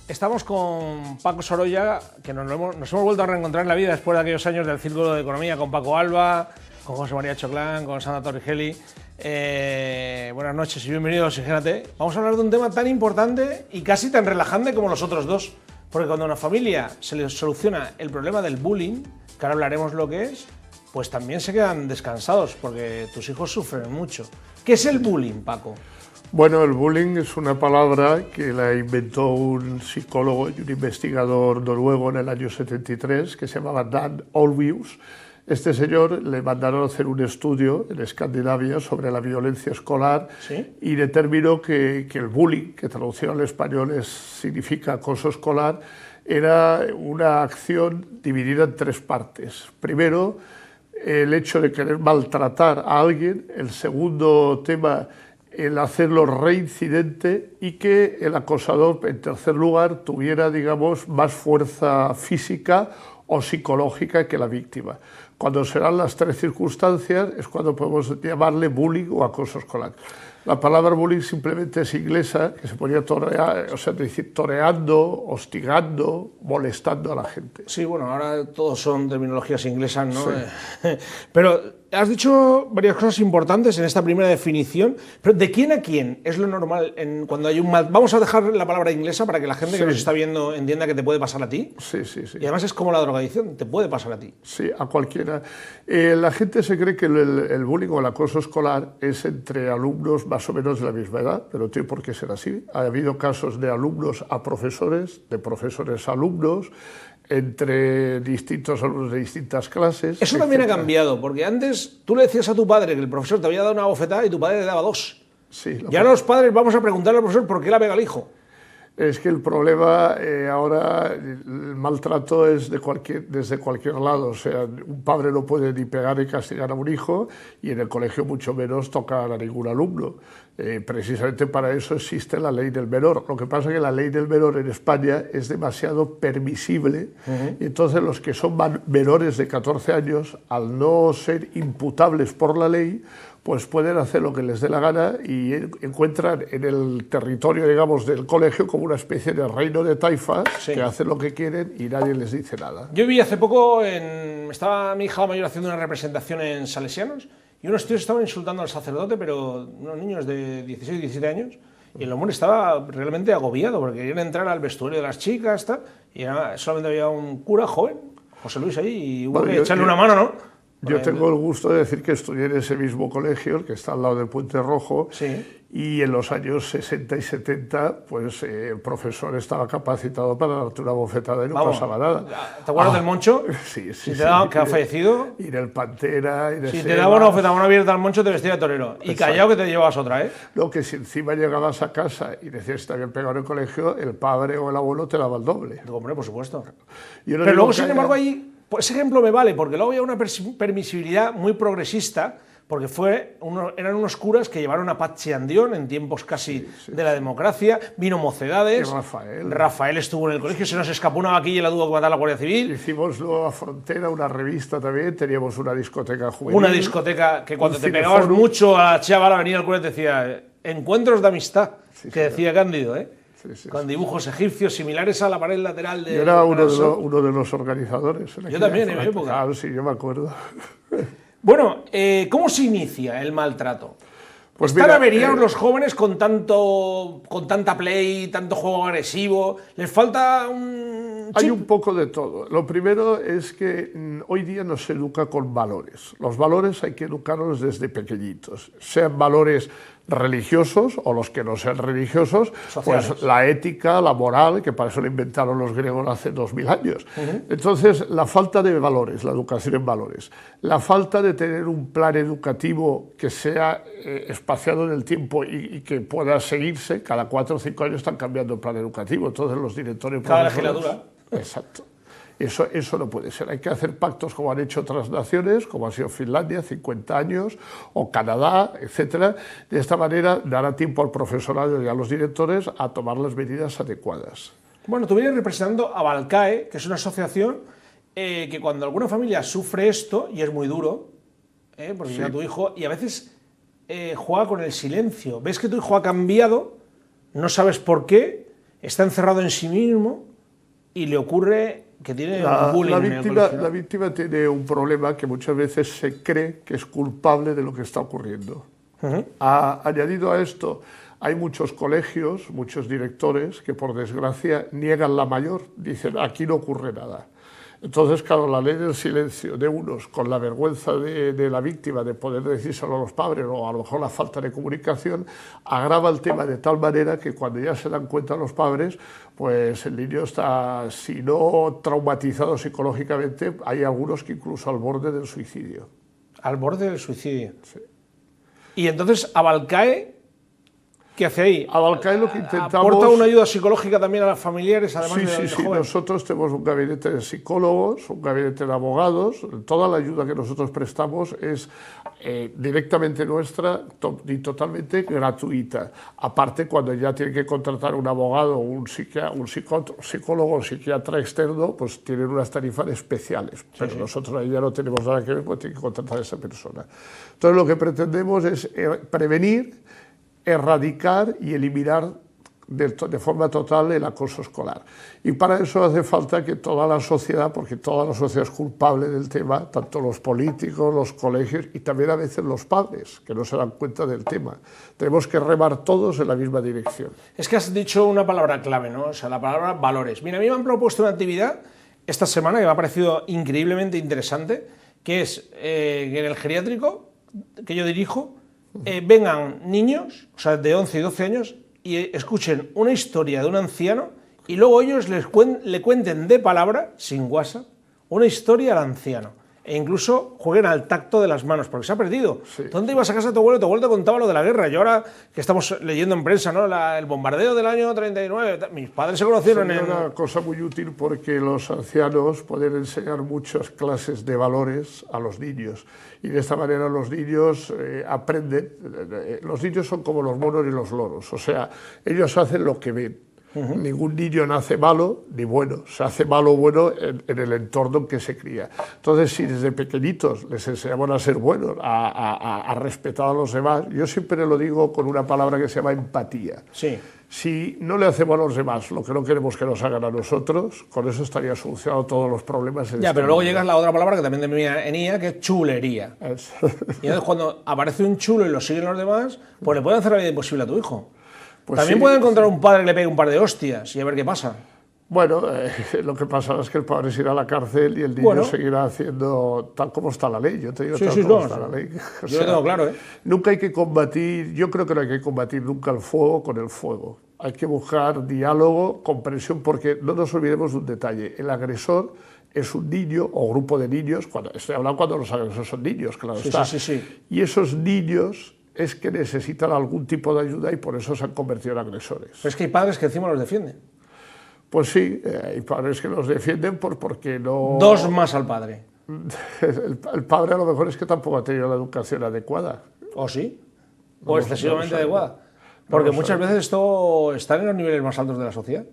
Estamos con Paco Sorolla, que nos hemos vuelto a reencontrar en la vida después de aquellos años del Círculo de Economía con Paco Alba, con José María Choclán, con Sandra Torricelli. Buenas noches y bienvenidos a Oxigénate. Vamos a hablar de un tema tan importante y casi tan relajante como los otros dos. Porque cuando a una familia se le soluciona el problema del bullying, que ahora hablaremos lo que es, pues también se quedan descansados porque tus hijos sufren mucho. ¿Qué es el bullying, Paco? Bueno, el bullying es una palabra que la inventó un psicólogo y un investigador noruego en el año 73 que se llamaba Dan Olweus. Este señor le mandaron a hacer un estudio en Escandinavia sobre la violencia escolar. ¿Sí? Y determinó que el bullying, que traducido al español significa acoso escolar, era una acción dividida en tres partes. Primero, el hecho de querer maltratar a alguien. El segundo tema, el hacerlo reincidente, y que el acosador, en tercer lugar, tuviera, digamos, más fuerza física o psicológica que la víctima. Cuando se dan las tres circunstancias es cuando podemos llamarle bullying o acoso escolar. La palabra bullying simplemente es inglesa, que se ponía decir toreando, hostigando, molestando a la gente. Sí, bueno, ahora todos son terminologías inglesas, ¿no? Sí. Pero has dicho varias cosas importantes en esta primera definición, pero ¿de quién a quién es lo normal cuando hay un mal? Vamos a dejar la palabra inglesa para que la gente que nos está viendo entienda que te puede pasar a ti. Sí. Y además es como la drogadicción, te puede pasar a ti. Sí, a cualquiera. La gente se cree que el bullying o el acoso escolar es entre alumnos más o menos de la misma edad, pero no tiene por qué ser así. Ha habido casos de alumnos a profesores, de profesores a alumnos, entre distintos alumnos de distintas clases. Eso también ha cambiado, porque antes tú le decías a tu padre que el profesor te había dado una bofetada y tu padre le daba dos. Sí, y ahora los padres vamos a preguntarle al profesor por qué la pega al hijo. Es que el problema ahora, el maltrato es desde cualquier lado. O sea, un padre no puede ni pegar ni castigar a un hijo, y en el colegio mucho menos tocar a ningún alumno. Precisamente para eso existe la ley del menor. Lo que pasa es que la ley del menor en España es demasiado permisible, y entonces los que son menores de 14 años, al no ser imputables por la ley, pues pueden hacer lo que les dé la gana y encuentran en el territorio, digamos, del colegio como una especie de reino de taifas, sí, que hacen lo que quieren y nadie les dice nada. Yo vi hace poco, estaba mi hija mayor haciendo una representación en Salesianos y unos tíos estaban insultando al sacerdote, pero unos niños de 16, 17 años, y el hombre estaba realmente agobiado porque querían entrar al vestuario de las chicas, y solamente había un cura joven, José Luis, ahí, y hubo que echarle una mano, ¿no? Yo tengo el gusto de decir que estudié en ese mismo colegio, el que está al lado del Puente Rojo, sí, y en los años 60 y 70, pues el profesor estaba capacitado para darte una bofetada y no pasaba nada. ¿Te acuerdas del Moncho? Sí. Si te daba, que ha fallecido. Y del Pantera. Y de si te daba una bofetada, una abierta al Moncho, te vestía de torero. Y exacto, callado que te llevabas otra, ¿eh? Lo que si encima llegabas a casa y decías que te habían pegado en el colegio, el padre o el abuelo te daba el doble. Hombre, por supuesto. Pero luego, sin embargo, ahí... Pues ese ejemplo me vale, porque luego había una permisibilidad muy progresista, porque eran unos curas que llevaron a Patxi Andión en tiempos casi de la democracia, vino Mocedades, Rafael estuvo en el colegio, se nos escapó una vaquilla y la tuvo que matar la Guardia Civil. Hicimos luego a Frontera, una revista también, teníamos una discoteca juvenil. Una discoteca que cuando te pegabas mucho a la chavala venía el cura y te decía encuentros de amistad, que decía Cándido, ¿eh? Con dibujos egipcios similares a la pared lateral de... Yo era uno de los organizadores. Yo también, en mi época. Claro, sí, yo me acuerdo. Bueno, ¿cómo se inicia el maltrato? Pues ¿Están averiados los jóvenes con tanta play, tanto juego agresivo? ¿Les falta un chip? Hay un poco de todo. Lo primero es que hoy día no se educa con valores. Los valores hay que educarlos desde pequeñitos. Sean valores religiosos o los que no sean religiosos, sociales, pues la ética, la moral, que para eso lo inventaron los griegos hace 2000 años. Entonces, la falta de valores, la educación en valores, la falta de tener un plan educativo que sea espaciado en el tiempo y que pueda seguirse, cada 4 o 5 años están cambiando el plan educativo, entonces los directores... Cada legislatura. Exacto. Eso no puede ser. Hay que hacer pactos como han hecho otras naciones, como ha sido Finlandia, 50 años, o Canadá, etcétera. De esta manera dará tiempo al profesorado y a los directores a tomar las medidas adecuadas. Bueno, tú vienes representando a Valcae, que es una asociación que cuando alguna familia sufre esto, y es muy duro, porque llega tu hijo, y a veces juega con el silencio. Ves que tu hijo ha cambiado, no sabes por qué, está encerrado en sí mismo y le ocurre que tiene un bullying en el colegio. La víctima tiene un problema que muchas veces se cree que es culpable de lo que está ocurriendo. Añadido a esto, hay muchos colegios, muchos directores que por desgracia niegan la mayor, dicen aquí no ocurre nada. Entonces, claro, la ley del silencio de unos con la vergüenza de la víctima de poder decírselo a los padres o a lo mejor la falta de comunicación agrava el tema de tal manera que cuando ya se dan cuenta los padres, pues el niño está, si no traumatizado psicológicamente, hay algunos que incluso al borde del suicidio. Al borde del suicidio. Sí. Y entonces Abalcae, ¿qué hace ahí? Abalcae lo que intentamos... ¿Aporta una ayuda psicológica también a los familiares, además de Sí, jóvenes? nosotros tenemos un gabinete de psicólogos, un gabinete de abogados, toda la ayuda que nosotros prestamos es directamente nuestra y totalmente gratuita. Aparte, cuando ya tienen que contratar un abogado, un psicólogo o psiquiatra externo, pues tienen unas tarifas especiales, pero nosotros ahí ya no tenemos nada que ver, pues tienen que contratar a esa persona. Entonces, lo que pretendemos es prevenir, erradicar y eliminar de forma total el acoso escolar. Y para eso hace falta que toda la sociedad, porque toda la sociedad es culpable del tema, tanto los políticos, los colegios y también a veces los padres, que no se dan cuenta del tema. Tenemos que remar todos en la misma dirección. Es que has dicho una palabra clave, ¿no? O sea, la palabra valores. Mira, a mí me han propuesto una actividad esta semana que me ha parecido increíblemente interesante, que es que en el geriátrico que yo dirijo, vengan niños, o sea, de 11 y 12 años, y escuchen una historia de un anciano y luego ellos le cuenten de palabra, sin WhatsApp, una historia al anciano. E incluso jueguen al tacto de las manos, porque se ha perdido. Sí. ¿Dónde ibas a casa de tu abuelo? Tu abuelo te contaba lo de la guerra. Y ahora que estamos leyendo en prensa, ¿no? El bombardeo del año 39, mis padres se conocieron en... Es una cosa muy útil porque los ancianos pueden enseñar muchas clases de valores a los niños. Y de esta manera los niños aprenden. Los niños son como los monos y los loros. O sea, ellos hacen lo que ven. Ningún niño nace malo ni bueno, se hace malo o bueno en el entorno en que se cría. Entonces, si desde pequeñitos les enseñamos a ser buenos, a respetar a los demás, yo siempre lo digo con una palabra que se llama empatía. Sí. Si no le hacemos a los demás lo que no queremos que nos hagan a nosotros, con eso estaría solucionado todos los problemas. Ya, pero luego llega la otra palabra que también de mí en IA, que es chulería. Y entonces cuando aparece un chulo y lo siguen los demás, pues le pueden hacer la vida imposible a tu hijo. Pues también sí, puede encontrar un padre que le pegue un par de hostias y a ver qué pasa. Bueno, lo que pasa es que el padre se irá a la cárcel y el niño seguirá haciendo tal como está la ley. Yo te digo tal como está la ley. O sea, yo lo tengo claro, ¿eh? Nunca hay que combatir, yo creo que no hay que combatir nunca el fuego con el fuego. Hay que buscar diálogo, comprensión, porque no nos olvidemos de un detalle. El agresor es un niño o grupo de niños, estoy hablando cuando los agresores son niños, claro está. Sí. Y esos niños es que necesitan algún tipo de ayuda y por eso se han convertido en agresores. Pero es que hay padres que encima los defienden. Pues sí, hay padres que los defienden porque no... Dos más al padre. El padre a lo mejor es que tampoco ha tenido la educación adecuada. ¿O sí? ¿O excesivamente adecuada? Porque muchas veces esto está en los niveles más altos de la sociedad.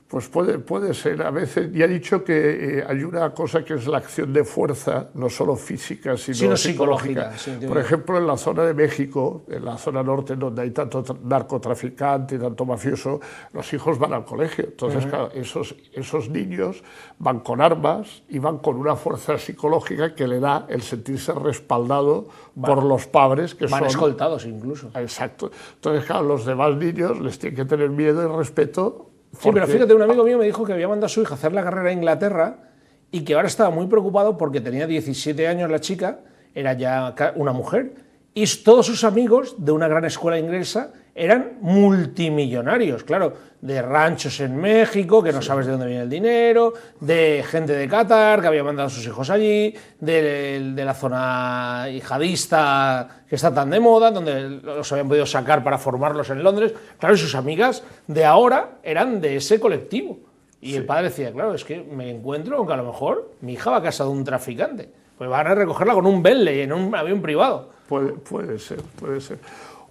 Pues puede ser. A veces ya he dicho que hay una cosa que es la acción de fuerza, no solo física, sino psicológica. Por ejemplo, en la zona de México, en la zona norte, donde hay tanto narcotraficante, tanto mafioso, los hijos van al colegio. Entonces, claro, esos niños van con armas y van con una fuerza psicológica que le da el sentirse respaldado por los padres que van escoltados incluso. Exacto. Entonces, claro, los demás niños les tienen que tener miedo y respeto. Sí, pero fíjate, un amigo mío me dijo que había mandado a su hija a hacer la carrera a Inglaterra y que ahora estaba muy preocupado porque tenía 17 años la chica, era ya una mujer, y todos sus amigos de una gran escuela inglesa eran multimillonarios, claro, de ranchos en México, que no sabes de dónde viene el dinero, de gente de Qatar, que había mandado a sus hijos allí, de la zona yihadista que está tan de moda, donde los habían podido sacar para formarlos en Londres. Claro, y sus amigas de ahora eran de ese colectivo. Y el padre decía, claro, es que me encuentro con que a lo mejor mi hija va a casa de un traficante, pues van a recogerla con un Bentley en un avión privado. Puede ser.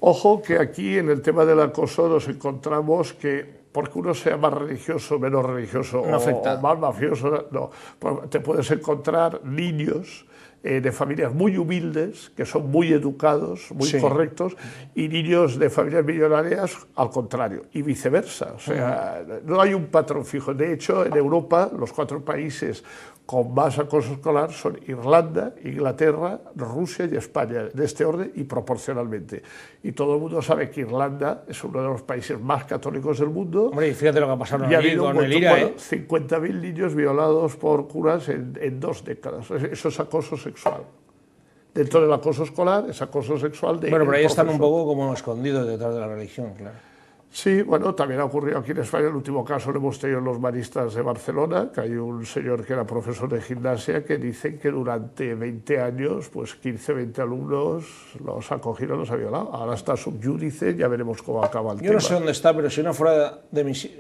Ojo que aquí en el tema del acoso nos encontramos que porque uno sea más religioso, menos religioso no o más mafioso, no, te puedes encontrar niños de familias muy humildes, que son muy educados, muy correctos, y niños de familias millonarias al contrario, y viceversa. O sea, no hay un patrón fijo. De hecho, en Europa, los 4 países con más acoso escolar son Irlanda, Inglaterra, Rusia y España, de este orden y proporcionalmente. Y todo el mundo sabe que Irlanda es uno de los países más católicos del mundo. Hombre, y fíjate lo que ha pasado allí con el IRA, bueno, 50.000 niños violados por curas en 2 décadas. Eso es acoso sexual. Dentro del acoso escolar es acoso sexual de... Bueno, pero ahí están un poco como escondidos detrás de la religión, claro. Sí, bueno, también ha ocurrido aquí en España. El último caso lo hemos tenido en los Maristas de Barcelona, que hay un señor que era profesor de gimnasia que dice que durante 20 años, pues 15, 20 alumnos los ha cogido, los ha violado. Ahora está subyúdice, ya veremos cómo acaba el tema. Yo no sé dónde está, pero si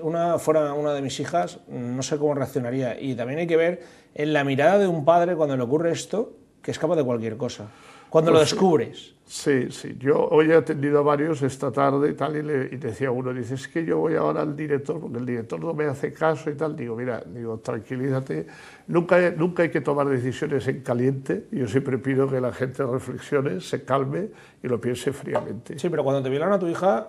una fuera una de mis hijas, no sé cómo reaccionaría. Y también hay que ver en la mirada de un padre cuando le ocurre esto, que es capaz de cualquier cosa. Cuando lo descubres. Sí, sí. Yo hoy he atendido a varios esta tarde y tal, y decía uno, dice, es que yo voy ahora al director, porque el director no me hace caso y tal. Digo, mira, tranquilízate, nunca hay que tomar decisiones en caliente. Yo siempre pido que la gente reflexione, se calme y lo piense fríamente. Sí, pero cuando te violan a tu hija...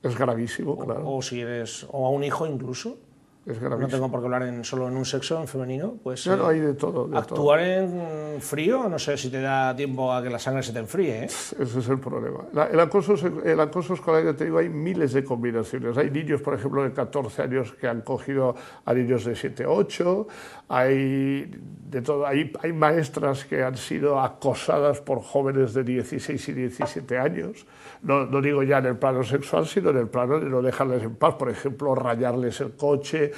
Es gravísimo, claro. O a un hijo incluso. Es gravísimo. No tengo por qué hablar solo en un sexo, en femenino, pues no, hay de todo. Actuar en frío, no sé si te da tiempo a que la sangre se te enfríe, ¿eh? Ese es el problema. El acoso escolar, ya te digo, hay miles de combinaciones. Hay niños, por ejemplo, de 14 años que han cogido a niños de 7, 8, hay de todo. Hay maestras que han sido acosadas por jóvenes de 16 y 17 años. No digo ya en el plano sexual, sino en el plano de no dejarles en paz, por ejemplo, rayarles el coche,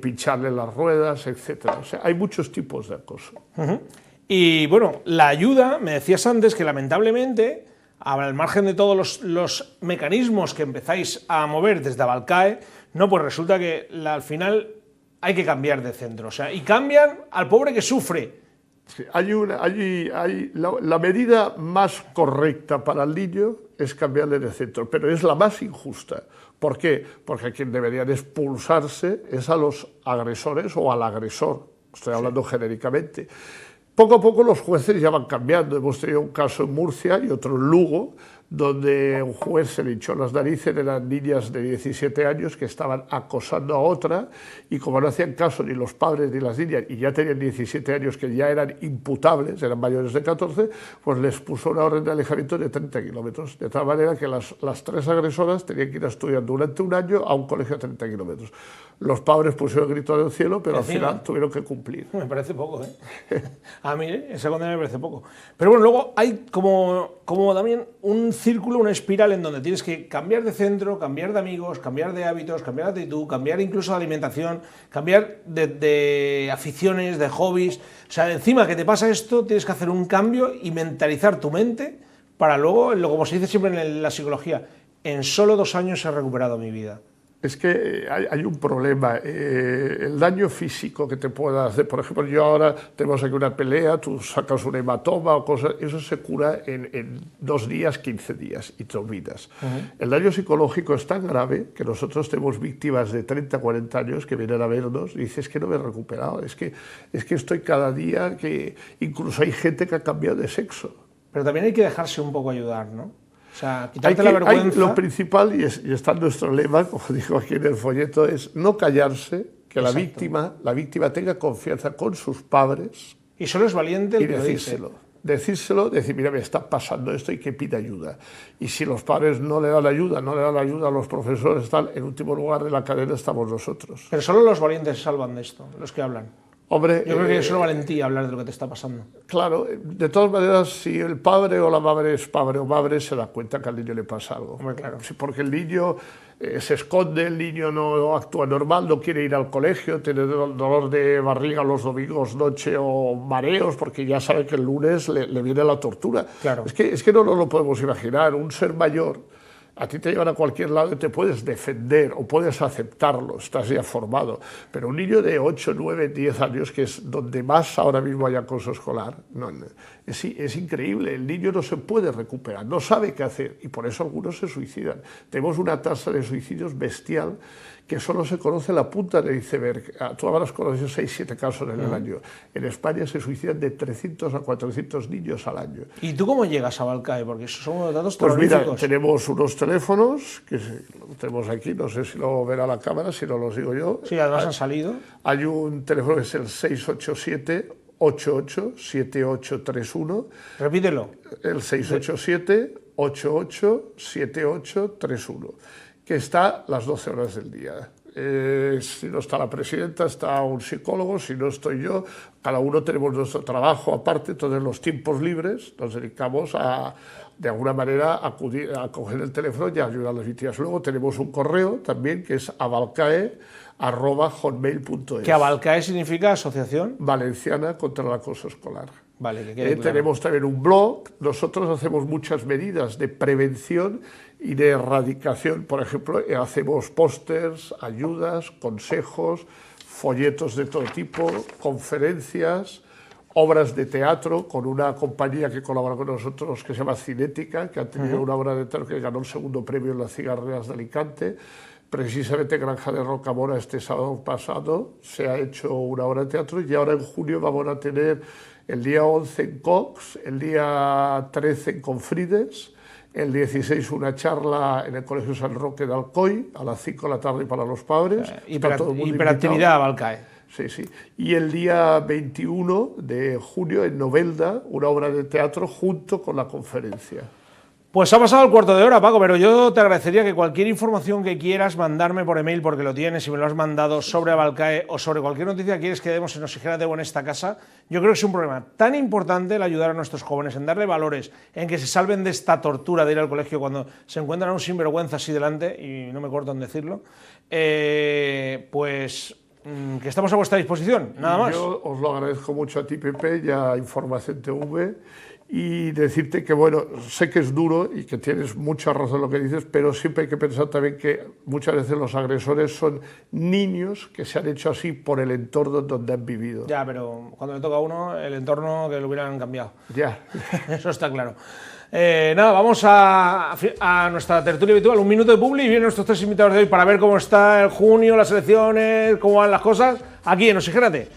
pincharle las ruedas, etc. O sea, hay muchos tipos de acoso. Y bueno, la ayuda, me decías antes que lamentablemente, al margen de todos los mecanismos que empezáis a mover desde Abalcae, no, pues resulta que al final hay que cambiar de centro. O sea, y cambian al pobre que sufre. Sí, la medida más correcta para el niño es cambiarle de centro, pero es la más injusta. ¿Por qué? Porque a quien deberían expulsarse es a los agresores o al agresor. Estoy hablando genéricamente. Poco a poco los jueces ya van cambiando. Hemos tenido un caso en Murcia y otro en Lugo, donde un juez se le hinchó las narices, eran niñas de 17 años que estaban acosando a otra, y como no hacían caso ni los padres ni las niñas, y ya tenían 17 años que ya eran imputables, eran mayores de 14, pues les puso una orden de alejamiento de 30 kilómetros, de tal manera que las 3 agresoras tenían que ir a estudiar durante un año a un colegio a 30 kilómetros. Los padres pusieron el grito del cielo, pero al final tuvieron que cumplir. Me parece poco, ¿eh? A mí esa condena me parece poco. Pero bueno, luego hay como también un círculo, una espiral en donde tienes que cambiar de centro, cambiar de amigos, cambiar de hábitos, cambiar de actitud, cambiar incluso de alimentación, cambiar de aficiones, de hobbies. O sea, encima que te pasa esto, tienes que hacer un cambio y mentalizar tu mente para luego, como se dice siempre en la psicología, en solo 2 años he recuperado mi vida. Es que hay un problema, el daño físico que te pueda hacer, por ejemplo, yo ahora tenemos aquí una pelea, tú sacas un hematoma o cosas, eso se cura en 2 días, 15 días y te olvidas. El daño psicológico es tan grave que nosotros tenemos víctimas de 30, 40 años que vienen a vernos y dicen, es que no me he recuperado, es que estoy cada día, que incluso hay gente que ha cambiado de sexo. Pero también hay que dejarse un poco ayudar, ¿no? O sea, quitarte la vergüenza. Lo principal, y está en nuestro lema, como digo aquí en el folleto, es no callarse, que la víctima tenga confianza con sus padres. Y solo es valiente el que decírselo. Decírselo, decir, mira, me está pasando esto y que pida ayuda. Y si los padres no le dan ayuda, a los profesores, tal, en último lugar de la cadena estamos nosotros. Pero solo los valientes se salvan de esto, los que hablan. Hombre, yo creo que es solo valentía hablar de lo que te está pasando. Claro, de todas maneras, si el padre o la madre es padre o madre, se da cuenta que al niño le pasa algo. Hombre, claro. Sí, porque el niño se esconde, el niño no actúa normal, no quiere ir al colegio, tiene dolor de barriga los domingos noche o mareos, porque ya sabe que el lunes le viene la tortura. Claro. Es que no nos lo podemos imaginar. Un ser mayor A ti te llevan a cualquier lado y te puedes defender o puedes aceptarlo, estás ya formado. Pero un niño de 8, 9, 10 años, que es donde más ahora mismo hay acoso escolar, es increíble. El niño no se puede recuperar, no sabe qué hacer y por eso algunos se suicidan. Tenemos una tasa de suicidios bestial que solo se conoce la punta del iceberg. Tú habrás conocido 6, 7 casos en el año. En España se suicidan de 300 a 400 niños al año. ¿Y tú cómo llegas a Balcae? Porque esos son unos datos Pues mira, terroríficos. tenemos unos teléfonos, que lo tenemos aquí, no sé si lo verá la cámara, si no los digo yo. Sí, además han salido. Hay un teléfono que es el 687-887831. Repítelo. El 687-887831, que está las 12 horas del día. Si no está la presidenta, está un psicólogo, si no estoy yo, cada uno tenemos nuestro trabajo aparte, entonces los tiempos libres nos dedicamos a, de alguna manera, acudir, a coger el teléfono y a ayudar a las víctimas. Luego tenemos un correo también que es abalcae@hotmail.es. ¿Que Abalcae significa asociación? Valenciana contra el acoso escolar. Vale, que quede claro. Tenemos también un blog, nosotros hacemos muchas medidas de prevención y de erradicación, por ejemplo, hacemos pósters, ayudas, consejos, folletos de todo tipo, conferencias, obras de teatro con una compañía que colabora con nosotros que se llama Cinética, que ha tenido una obra de teatro que ganó el segundo premio en las Cigarreras de Alicante. Precisamente Granja de Rocamora este sábado pasado se ha hecho una obra de teatro y ahora en junio vamos a tener el día 11 en Cox, el día 13 en Confrides, el 16 una charla en el Colegio San Roque de Alcoy a las 5 de la tarde para los padres. Hiperactividad a Balcae. Sí, sí. Y el día 21 de junio en Novelda, una obra de teatro junto con la conferencia. Pues ha pasado el cuarto de hora, Paco, pero yo te agradecería que cualquier información que quieras mandarme por email, porque lo tienes y me lo has mandado sobre Balcae o sobre cualquier noticia que quieres que demos en Oxigénate o en esta casa. Yo creo que es un problema tan importante el ayudar a nuestros jóvenes, en darle valores, en que se salven de esta tortura de ir al colegio cuando se encuentran a un sinvergüenza así delante, y no me corto en decirlo, pues que estamos a vuestra disposición, nada más. Yo os lo agradezco mucho a ti, Pepe, y a Información TV, y decirte que, bueno, sé que es duro y que tienes mucha razón en lo que dices, pero siempre hay que pensar también que muchas veces los agresores son niños que se han hecho así por el entorno donde han vivido. Ya, pero cuando le toca a uno, el entorno que lo hubieran cambiado. Ya. Eso está claro. Nada, vamos a nuestra tertulia habitual, un minuto de publi, y vienen nuestros 3 invitados de hoy para ver cómo está el junio, las elecciones, cómo van las cosas, aquí en Oxigénate.